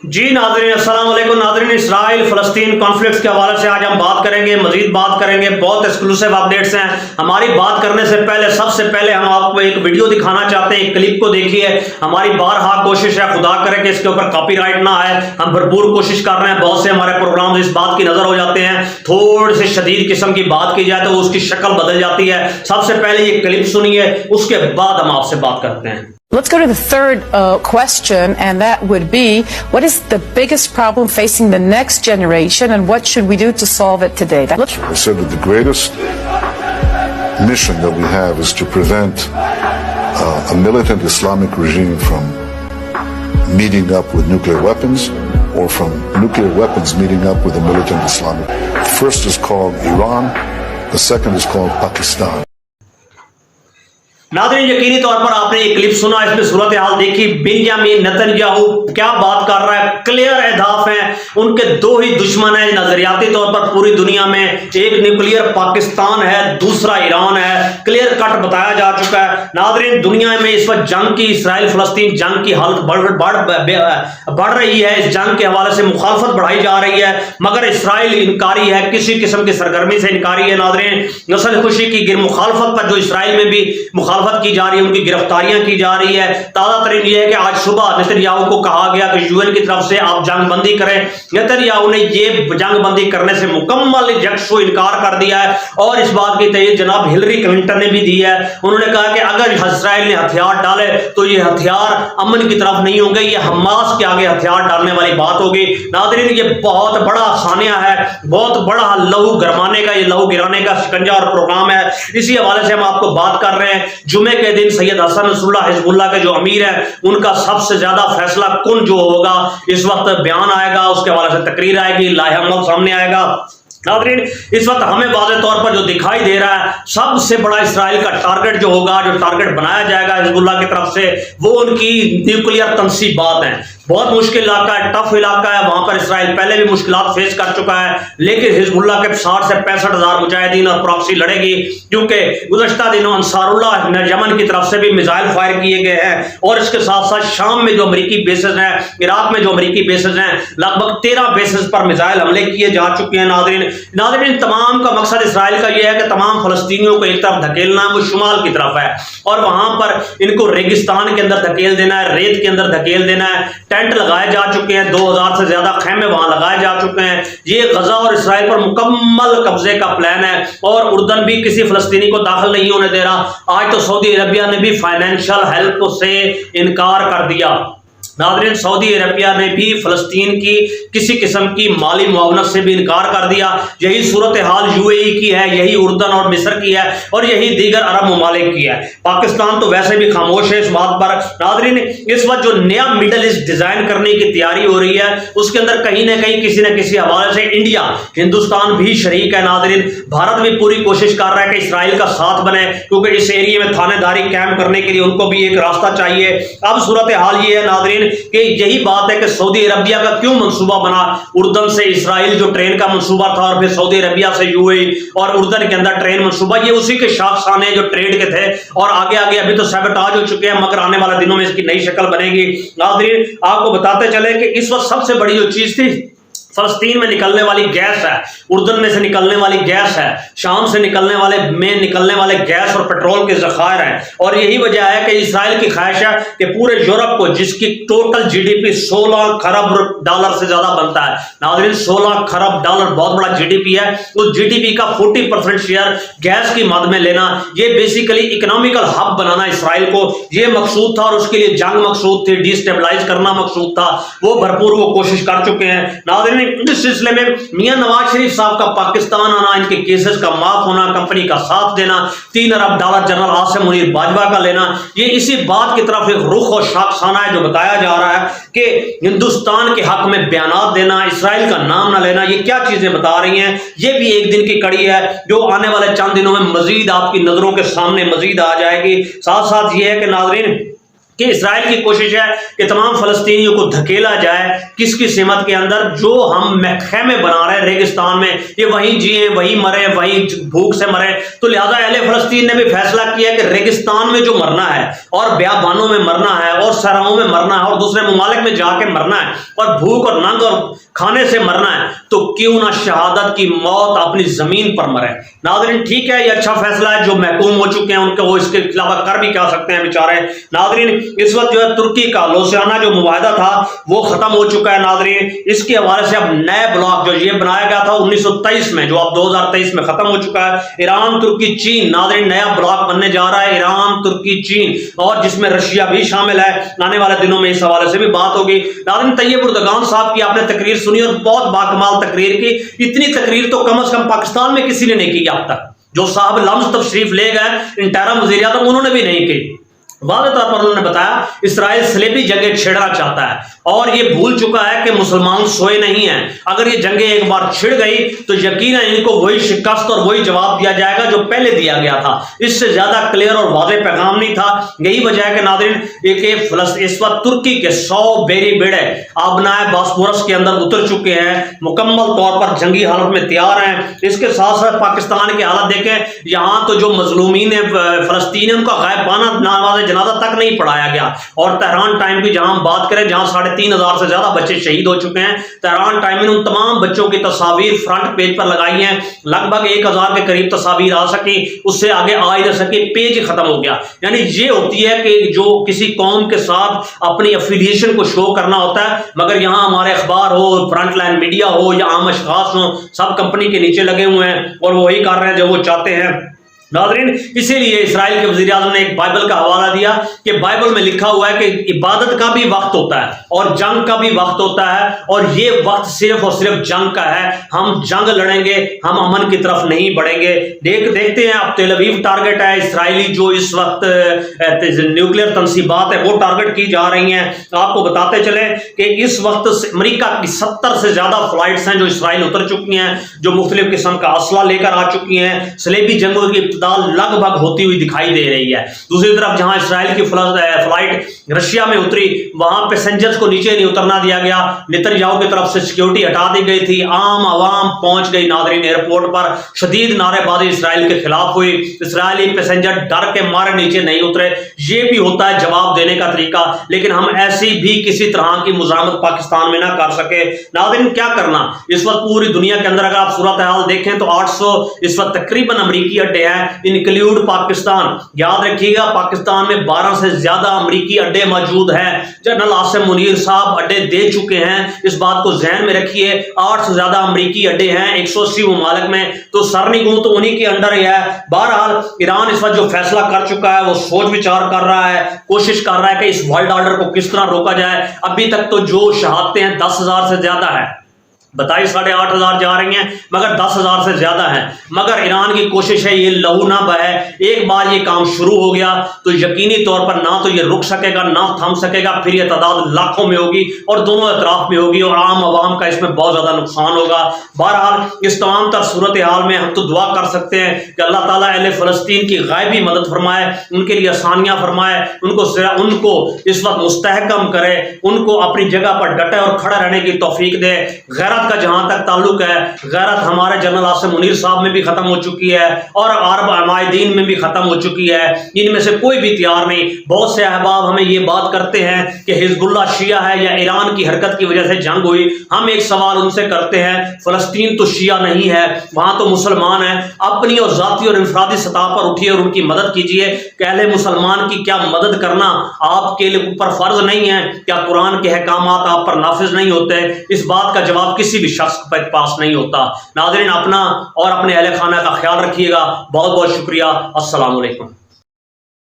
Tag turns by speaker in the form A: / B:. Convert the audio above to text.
A: جی ناظرین السلام علیکم ناظرین، اسرائیل فلسطین کانفلکٹس کے حوالے سے آج ہم بات کریں گے، مزید بات کریں گے، بہت ایکسکلوسیو اپڈیٹس ہیں۔ ہماری بات کرنے سے پہلے سب سے پہلے ہم آپ کو ایک ویڈیو دکھانا چاہتے ہیں، ایک کلپ کو دیکھیے۔ ہماری بارہا کوشش ہے، خدا کرے کہ اس کے اوپر کاپی رائٹ نہ آئے، ہم بھرپور کوشش کر رہے ہیں۔ بہت سے ہمارے پروگرامز اس بات کی نظر ہو جاتے ہیں، تھوڑی سی شدید قسم کی بات کی جائے تو اس کی شکل بدل جاتی ہے۔ سب سے پہلے یہ کلپ سنیے، اس کے بعد ہم آپ سے بات کرتے ہیں۔
B: Let's go to the third question, and that would be, what is the biggest problem facing the next generation, and what should we do to solve it today?
C: I said that the greatest mission that we have is to prevent a militant Islamic regime from meeting up with nuclear weapons or from nuclear weapons meeting up with a militant Islamic. The first is called Iran, the second is called Pakistan.
A: ناظرین یقینی طور پر آپ نے یہ clip سنا، اس میں صورتحال دیکھی، بنیامین نتنیاہو کیا بات کر رہا ہے، کلیئر اہداف ہیں ان کے، دو ہی دشمن ہیں نظریاتی طور پر پوری دنیا میں، ایک نیوکلیئر پاکستان ہے، دوسرا ایران ہے، کلیئر کٹ بتایا جا چکا ہے۔ ناظرین دنیا میں اس وقت جنگ کی، اسرائیل فلسطین جنگ کی حالت بڑھ رہی ہے، اس جنگ کے حوالے سے مخالفت بڑھائی جا رہی ہے، مگر اسرائیل انکاری ہے، کسی قسم کی سرگرمی سے انکاری ہے۔ ناظرین نسل خوشی کی مخالفت پر جو اسرائیل میں بھی مخالفت کی جا رہی ہے، ان کی گرفتاریاں کی جا رہی ہے۔ تازہ ترین یہ ہے کہ آج صبح نتنیاہو کو کہا گیا کہ UN کی طرف سے آپ جنگ بندی کریں۔ نتنیاہو نے یہ جنگ بندی کرنے سے مکمل یکسو انکار کر دیا ہے، اور اس بات کی تائید جناب ہلری کلنٹن نے بھی دی ہے۔ انہوں نے کہا کہ اگر اسرائیل نے ہتھیار ڈالے تو یہ ہتھیار امن کی طرف نہیں ہوں گے، یہ حماس کے آگے ہتھیار ڈالنے والی بات ہوگی۔ ناظرین یہ بہت بڑا افسانہ ہے، بہت بڑا لہو گرمانے کا، یہ لہو گرانے کا شکنجہ اور پروگرام ہے۔ اسی حوالے سے ہم آپ کو بات کر رہے ہیں، جمعے کے دن سید حسن نصر اللہ حزب اللہ کے جو امیر ہیں، ان کا سب سے زیادہ فیصلہ کن جو ہوگا اس وقت بیان آئے گا، اس کے حوالے سے تقریر آئے گی، لائحہ عمل سامنے آئے گا۔ ناظرین اس وقت ہمیں واضح طور پر جو دکھائی دے رہا ہے، سب سے بڑا اسرائیل کا ٹارگٹ جو ہوگا، جو ٹارگٹ بنایا جائے گا حزب اللہ کی طرف سے، وہ ان کی نیوکلیئر تنصیبات ہیں۔ بہت مشکل علاقہ ہے، ٹف علاقہ ہے، وہاں پر اسرائیل پہلے بھی مشکلات فیس کر چکا ہے، لیکن حزب اللہ کے 60 سے 65 ہزار مجاہدین اور پراکسی لڑے گی، کیونکہ گزشتہ دنوں انصار اللہ یمن کی طرف سے بھی میزائل فائر کیے گئے ہیں، اور اس کے ساتھ ساتھ شام میں جو امریکی بیسز ہیں، عراق میں جو امریکی بیسز ہیں، لگ بھگ 13 بیسز پر میزائل حملے کیے جا چکے ہیں۔ ناظرین تمام کا مقصد اسرائیل کا یہ ہے کہ تمام فلسطینیوں کو ایک طرف دھکیلنا ہے، وہ شمال کی طرف ہے، اور وہاں پر ان کو ریگستان کے اندر دھکیل دینا ہے، ریت کے اندر دھکیل دینا ہے۔ ٹینٹ لگائے جا چکے ہیں، 2000 سے زیادہ خیمے وہاں لگائے جا چکے ہیں۔ یہ غزہ اور اسرائیل پر مکمل قبضے کا پلان ہے، اور اردن بھی کسی فلسطینی کو داخل نہیں ہونے دے رہا۔ آج تو سعودی عربیہ نے بھی فائنینشل ہیلپ سے انکار کر دیا۔ ناظرین سعودی عربیہ نے بھی فلسطین کی کسی قسم کی مالی معاونت سے بھی انکار کر دیا۔ یہی صورتحال UAE کی ہے، یہی اردن اور مصر کی ہے، اور یہی دیگر عرب ممالک کی ہے۔ پاکستان تو ویسے بھی خاموش ہے اس بات پر۔ ناظرین اس وقت جو نیا مڈل ایسٹ ڈیزائن کرنے کی تیاری ہو رہی ہے، اس کے اندر کہیں نہ کہیں کسی نہ کسی حوالے سے انڈیا، ہندوستان بھی شریک ہے۔ ناظرین بھارت بھی پوری کوشش کر رہا ہے کہ اسرائیل کا ساتھ بنے، کیونکہ اس ایریے میں تھانے داری قائم کرنے کے لیے ان کو بھی ایک راستہ چاہیے۔ اب صورتحال یہ ہے ناظرین کہ یہی بات ہے کہ سعودی عربیہ کا کیوں منصوبہ بنا، اردن سے اسرائیل جو ٹرین کا منصوبہ تھا، اور پھر سعودی عربیہ سے UAE اور اردن کے اندر ٹرین منصوبہ، یہ اسی کے شاخسانے جو ٹریڈ کے تھے، اور آگے آگے ابھی تو سیبوٹاج ہو چکے ہیں، مگر آنے والے دنوں میں اس کی نئی شکل بنے گی۔ ناظرین آپ کو بتاتے چلے کہ اس وقت سب سے بڑی جو چیز تھی، فلسطین میں نکلنے والی گیس ہے، اردن میں سے نکلنے والی گیس ہے، شام سے نکلنے والے گیس اور پیٹرول کے ذخائر ہیں، اور یہی وجہ ہے کہ اسرائیل کی خواہش ہے کہ پورے یورپ کو، جس کی ٹوٹل GDP 16 کھرب ڈالر سے زیادہ بنتا ہے، ناظرین 16 کھرب ڈالر بہت بڑا GDP ہے، اس GDP کا 40% شیئر گیس کی مد میں لینا، یہ بیسیکلی اکنامیکل ہب بنانا اسرائیل کو، یہ مقصود تھا، اور اس کے لیے جنگ مقصود تھی، ڈی سٹیبلائز کرنا مقصود تھا، وہ بھرپور وہ کوشش کر چکے ہیں۔ ناظرین اس سلسلے میں میاں نواز شریف صاحب کا پاکستان آنا، ان کے کیسز کا معاف ہونا، کمپنی کا ساتھ دینا، 3 ارب ڈالر جنرل عاصم منیر باجوہ کا لینا، یہ اسی بات کی طرف ایک رخ اور شاخسانہ ہے جو بتایا جا رہا ہے کہ ہندوستان کے حق میں بیانات دینا، اسرائیل کا نام نہ لینا، یہ کیا چیزیں بتا رہی ہیں، یہ بھی ایک دن کی کڑی ہے جو آنے والے چند دنوں میں مزید آپ کی نظروں کے سامنے مزید آ جائے گی۔ ساتھ ساتھ یہ ہے کہ ناظرین کہ اسرائیل کی کوشش ہے کہ تمام فلسطینیوں کو دھکیلا جائے کس کی سمت کے اندر، جو ہم خیمے بنا رہے ہیں ریگستان میں، یہ وہیں جیے وہیں مرے وہیں بھوک سے مرے. تو لہذا اہل فلسطین نے بھی فیصلہ کیا کہ ریگستان میں جو مرنا ہے اور بیابانوں میں مرنا ہے اور صحراؤں میں مرنا ہے اور دوسرے ممالک میں جا کے مرنا ہے اور بھوک اور ننگ اور کھانے سے مرنا ہے، تو کیوں نہ شہادت کی موت اپنی زمین پر مرے. ناظرین ٹھیک ہے، یہ اچھا فیصلہ ہے. جو محکوم ہو چکے ہیں ان کو وہ اس کے علاوہ کر بھی کیا سکتے ہیں بیچارے. ناظرین اس وقت جو ہے ترکی کا لوسیانہ جو معاہدہ تھا وہ ختم ہو چکا ہے. ناظرین اس کے حوالے سے اب نئے بلاک جو یہ بنایا گیا تھا 1923 میں، جو اب 2023 میں ختم ہو چکا ہے، ایران ترکی چین. ناظرین نیا بلاک بننے جا رہا ہے ایران ترکی چین، اور جس میں رشیا بھی شامل ہے. آنے والے دنوں میں اس حوالے سے بھی بات ہوگی. ناظرین طیب اردگان صاحب کی آپ نے تقریر سنی اور بہت باکمال تقریر کی. اتنی تقریر تو کم از کم پاکستان میں کسی نے نہیں کی اب تک. جو صاحب لمز تشریف لے گئے انٹرم وزیر اعظم، انہوں نے بھی نہیں کی. واضح طور پر انہوں نے بتایا اسرائیل صلیبی جنگیں چھیڑنا چاہتا ہے اور یہ بھول چکا ہے کہ مسلمان سوئے نہیں ہیں. اگر یہ جنگیں ایک بار چھڑ گئی تو یقیناً ان کو وہی شکست اور وہی جواب دیا جائے گا جو پہلے دیا گیا تھا. اس سے زیادہ کلیئر اور واضح پیغام نہیں تھا. یہی وجہ ہے کہ ناظرین اس وقت ترکی کے 100 بیری بیڑے آبنائے باسفورس کے اندر اتر چکے ہیں، مکمل طور پر جنگی حالت میں تیار ہیں. اس کے ساتھ ساتھ پاکستان کی حالت دیکھیں، یہاں تو جو مظلومین فلسطین ان کا غائبانہ نماز جنازہ تک نہیں پڑھایا گیا. اور تہران ٹائم کی جہاں ہم بات کریں، جہاں 3500 سے زیادہ بچے شہید ہو چکے ہیں، تہران ٹائم نے ان تمام بچوں کی تصاویر فرنٹ پیج پر لگائی ہیں. لگ بھگ 1000 کے قریب تصاویر آ سکی، اس سے آگے آ ہی نہ سکی، پیج ہی ختم ہو گیا. یعنی یہ ہوتی ہے کہ جو کسی قوم کے ساتھ اپنی افیلیشن کو شو کرنا ہوتا ہے، مگر یہاں ہمارے اخبار ہو، فرنٹ لائن میڈیا ہو یا عام اشخاص ہوں، سب کمپنی کے نیچے لگے ہوئے ہیں اور وہی کر رہے ہیں جو وہ چاہتے ہیں. ناظرین اسی لیے اسرائیل کے وزیر اعظم نے ایک بائبل کا حوالہ دیا کہ بائبل میں لکھا ہوا ہے کہ عبادت کا بھی وقت ہوتا ہے اور جنگ کا بھی وقت ہوتا ہے، اور یہ وقت صرف اور صرف جنگ کا ہے. ہم جنگ لڑیں گے، ہم امن کی طرف نہیں بڑھیں گے. دیکھتے ہیں اب تیل اویو ٹارگٹ ہے اسرائیلی، جو اس وقت نیوکلیر تنصیبات ہے وہ ٹارگٹ کی جا رہی ہیں. آپ کو بتاتے چلیں کہ اس وقت امریکہ کی 70 سے زیادہ فلائٹس ہیں جو اسرائیل اتر چکی ہیں، جو مختلف قسم کا اسلحہ لے کر آ چکی ہیں. صلیبی جنگوں کی لگ بھگ ہوتی ہوئی دکھائی دے رہی ہے. دوسری طرف جہاں اسرائیل کی فلائٹ رشیا میں اتری، وہاں پیسنجرز کو نیچے نہیں اترنا دیا گیا. نتن یاہو کی طرف سے سیکیورٹی ہٹا دی گئی تھی، عام عوام پہنچ گئی. ناظرین ایئرپورٹ پر شدید نعرے بازی اسرائیل کے خلاف ہوئی، اسرائیلی پیسنجر ڈر کے مارے نیچے نہیں اترے. یہ بھی ہوتا ہے جواب دینے کا طریقہ، لیکن ہم ایسی بھی کسی طرح کی مزاحمت پاکستان میں نہ کر سکے. ناظرین کیا کرنا اس وقت پوری دنیا کے اندر، اگر آپ صورتحال دیکھیں تو 800 اس وقت تقریباً امریکی اڈے ہیں، انکلوڈ پاکستان. یاد رکھیے گا پاکستان میں 12 سے زیادہ امریکی اڈے موجود ہیں. جنرل عاصم منیر صاحب اڈے دے چکے ہیں، اس بات کو ذہن میں رکھیے. 8 سے زیادہ امریکی اڈے ہیں 180 ممالک میں، تو سرنگوں تو انہی کے انڈر ہی ہے. بہرحال ایران اس وقت جو فیصلہ کر چکا ہے وہ سوچ وچار کر رہا ہے، کوشش کر رہا ہے کہ اس ورلڈ آرڈر کو کس طرح روکا جائے. ابھی تک تو جو شہادتیں ہیں 10,000 سے زیادہ ہے، بتائی 8,500 جا رہی ہیں، مگر 10,000 سے زیادہ ہیں. مگر ایران کی کوشش ہے یہ لہو نہ بہے. ایک بار یہ کام شروع ہو گیا تو یقینی طور پر نہ تو یہ رک سکے گا نہ تھم سکے گا. پھر یہ تعداد لاکھوں میں ہوگی اور دونوں اطراف میں ہوگی، اور عام عوام کا اس میں بہت زیادہ نقصان ہوگا. بہرحال اس تمام تر صورتحال میں ہم تو دعا کر سکتے ہیں کہ اللہ تعالیٰ اہل فلسطین کی غائبی مدد فرمائے، ان کے لیے آسانیاں فرمائے، ان کو اس وقت مستحکم کرے، ان کو اپنی جگہ پر ڈٹے اور کھڑے رہنے کی توفیق دے. غیرت کا جہاں تک تعلق ہے، غیرت ہمارے جنرل عاصم منیر صاحب میں بھی ختم ہو چکی ہے اور عرب عمائدین میں بھی ختم ہو چکی ہے. ان میں سے کوئی بھی تیار نہیں. بہت سے احباب ہمیں یہ بات کرتے ہیں کہ حزب اللہ شیعہ ہے یا ایران کی حرکت کی وجہ سے جنگ ہوئی. ہم ایک سوال ان سے کرتے ہیں، فلسطین تو شیعہ نہیں ہے، وہاں تو مسلمان ہیں. اپنی اور ذاتی اور انفرادی سطح پر اٹھیے اور ان کی مدد کیجیے. کہ اہل مسلمان کی کیا مدد کرنا آپ کے اوپر فرض نہیں ہے؟ کیا قرآن کے احکامات آپ پر نافذ نہیں ہوتے؟ اس بات کا جواب کسی بھی شخص کے پاس نہیں ہوتا. ناظرین اپنا اور اپنے اہل خانہ کا خیال رکھیے گا. بہت بہت شکریہ. السلام علیکم.